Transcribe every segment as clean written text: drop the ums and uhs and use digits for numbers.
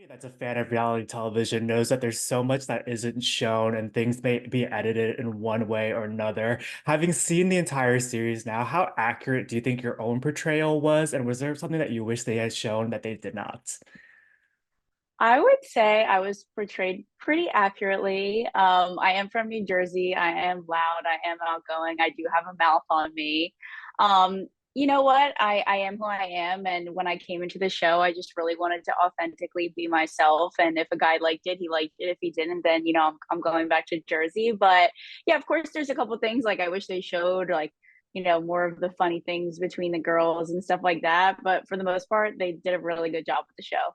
That's a fan of reality television knows that there's so much that isn't shown and things may be edited in one way or another. Having seen the entire series now, how accurate do you think your own portrayal was? And was there something that you wish they had shown that they did not? I would say I was portrayed pretty accurately. I am from New Jersey. I am loud. I am outgoing. I do have a mouth on me. You know what? I am who I am. And when I came into the show, I just really wanted to authentically be myself. And if a guy liked it, he liked it. If he didn't, then, I'm going back to Jersey. But yeah, of course, there's a couple things like I wish they showed, like, more of the funny things between the girls and stuff like that. But for the most part, they did a really good job with the show.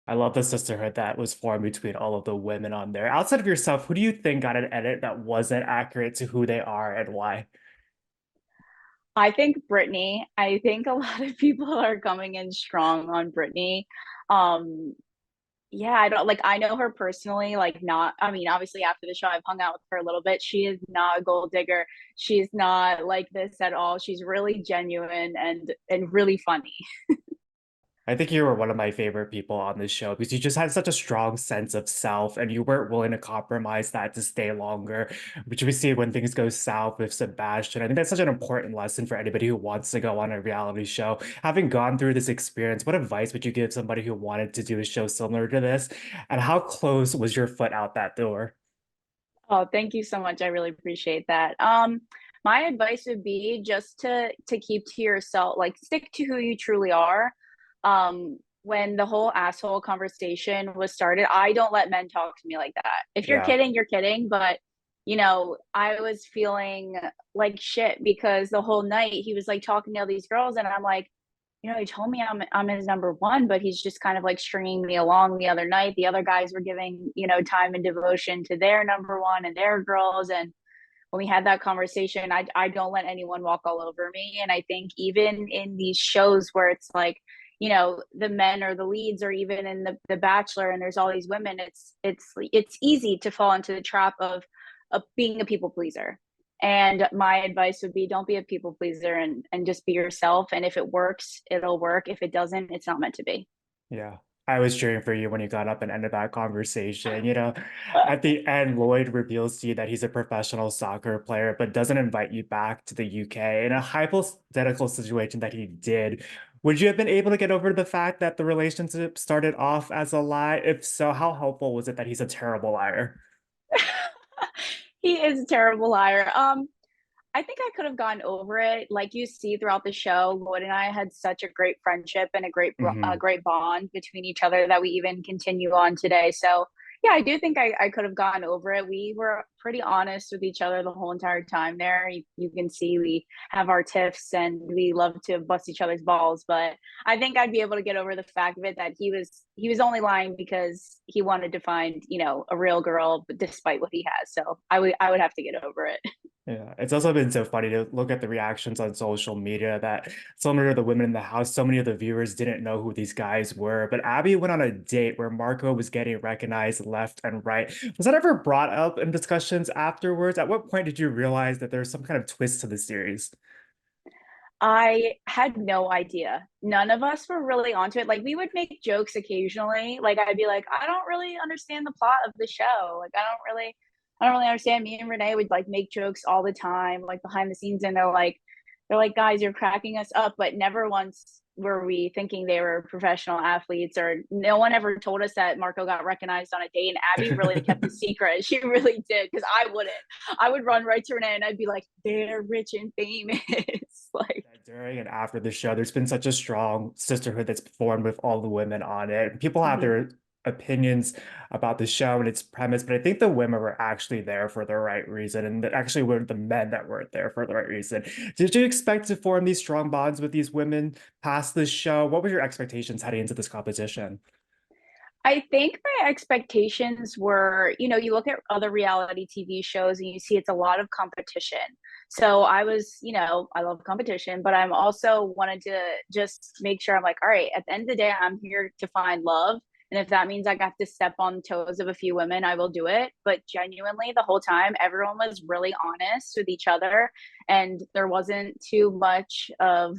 I love the sisterhood that was formed between all of the women on there. Outside of yourself, who do you think got an edit that wasn't accurate to who they are and why? I think Brittany. I think a lot of people are coming in strong on Brittany. Um, yeah, I don't like I know her personally, like not I mean, obviously after the show I've hung out with her a little bit. She is not a gold digger. She's not like this at all. She's really genuine and really funny. I think you were one of my favorite people on this show because you just had such a strong sense of self and you weren't willing to compromise that to stay longer, which we see when things go south with Sebastian. I think that's such an important lesson for anybody who wants to go on a reality show. Having gone through this experience, what advice would you give somebody who wanted to do a show similar to this? And how close was your foot out that door? Oh, thank you so much. I really appreciate that. My advice would be just to keep to yourself, like stick to who you truly are. When the whole asshole conversation was started, I don't let men talk to me like that. If you're Yeah. kidding, you're kidding. But I was feeling like shit because the whole night he was like talking to all these girls, and I'm like, he told me I'm his number one, but he's just kind of like stringing me along the other night. The other guys were giving, time and devotion to their number one and their girls. And when we had that conversation, I don't let anyone walk all over me. And I think even in these shows where it's like, the men or the leads or even in the Bachelor and there's all these women, it's easy to fall into the trap of being a people pleaser. And my advice would be don't be a people pleaser and just be yourself. And if it works, it'll work. If it doesn't, it's not meant to be. Yeah. I was cheering for you when you got up and ended that conversation. At the end, Lloyd reveals to you that he's a professional soccer player, but doesn't invite you back to the UK. In a hypothetical situation that he did, would you have been able to get over the fact that the relationship started off as a lie? If so, how helpful was it that he's a terrible liar? He is a terrible liar. I think I could have gotten over it. Like you see throughout the show, Lloyd and I had such a great friendship and a Hmm. great bond between each other that we even continue on today. So yeah, I do think I could have gotten over it. We were pretty honest with each other the whole entire time there. You can see we have our tiffs and we love to bust each other's balls, but I think I'd be able to get over the fact of it that he was only lying because he wanted to find, a real girl, despite what he has. So I would have to get over it. Yeah, it's also been so funny to look at the reactions on social media that similar to the women in the house, so many of the viewers didn't know who these guys were. But Abby went on a date where Marco was getting recognized left and right. Was that ever brought up in discussions afterwards? At what point did you realize that there's some kind of twist to the series? I had no idea. None of us were really onto it. Like we would make jokes occasionally. Like I'd be like, I don't really understand the plot of the show. Like I don't really understand. Me and Renee would like make jokes all the time, like behind the scenes, and they're like, guys, you're cracking us up, but never once were we thinking they were professional athletes, or no one ever told us that Marco got recognized on a date. And Abby really kept the secret. She really did, because I wouldn't. I would run right to Renee and I'd be like, they're rich and famous. Like, That during and after the show, there's been such a strong sisterhood that's formed with all the women on it. People have mhm. their opinions about the show and its premise, but I think the women were actually there for the right reason, and that actually were the men that weren't there for the right reason. Did you expect to form these strong bonds with these women past this show? What were your expectations heading into this competition? I think my expectations were, you look at other reality TV shows and you see it's a lot of competition. So I was, I love competition, but I'm also wanted to just make sure I'm like, all right, at the end of the day, I'm here to find love. And if that means I got to step on the toes of a few women, I will do it. But genuinely, the whole time, everyone was really honest with each other. And there wasn't too much of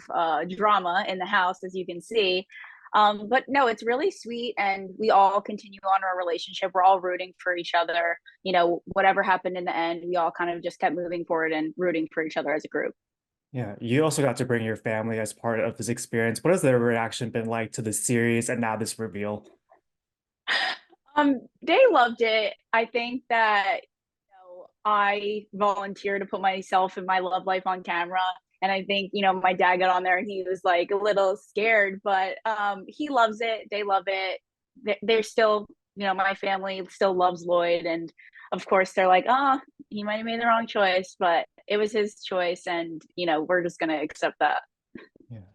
drama in the house, as you can see. But no, it's really sweet, and we all continue on our relationship. We're all rooting for each other. You know, whatever happened in the end, we all kind of just kept moving forward and rooting for each other as a group. Yeah, you also got to bring your family as part of this experience. What has their reaction been like to the series and now this reveal? They loved it. I think that I volunteered to put myself and my love life on camera. And I think, my dad got on there and he was like a little scared, but he loves it. They love it. They're still, my family still loves Lloyd. And of course, they're like, oh, he might have made the wrong choice, but it was his choice. And, we're just going to accept that.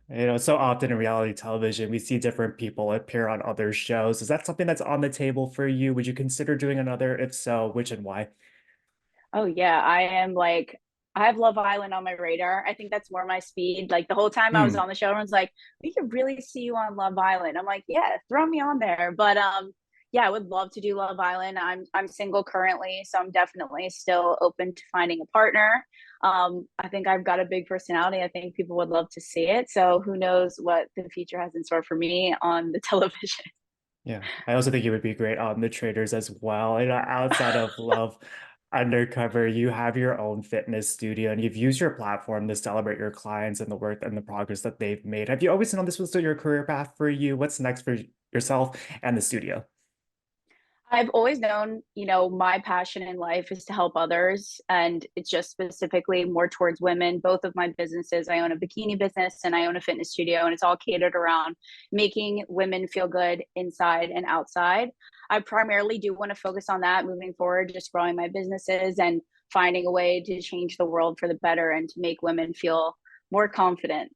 Yeah. So often in reality television, we see different people appear on other shows. Is that something that's on the table for you? Would you consider doing another? If so, which and why? Oh yeah, I have Love Island on my radar. I think that's more my speed. Like the whole time I was Hmm. on the show, everyone's like, "We could really see you on Love Island." I'm like, "Yeah, throw me on there." But yeah, I would love to do Love Island. I'm single currently, so I'm definitely still open to finding a partner. I think I've got a big personality. I think people would love to see it. So who knows what the future has in store for me on the television. Yeah, I also think you would be great on The Traders as well. Outside of Love Undercover, you have your own fitness studio and you've used your platform to celebrate your clients and the work and the progress that they've made. Have you always known this was still your career path for you? What's next for yourself and the studio? I've always known, my passion in life is to help others. And it's just specifically more towards women. Both of my businesses, I own a bikini business and I own a fitness studio, and it's all catered around making women feel good inside and outside. I primarily do want to focus on that moving forward, just growing my businesses and finding a way to change the world for the better and to make women feel more confident.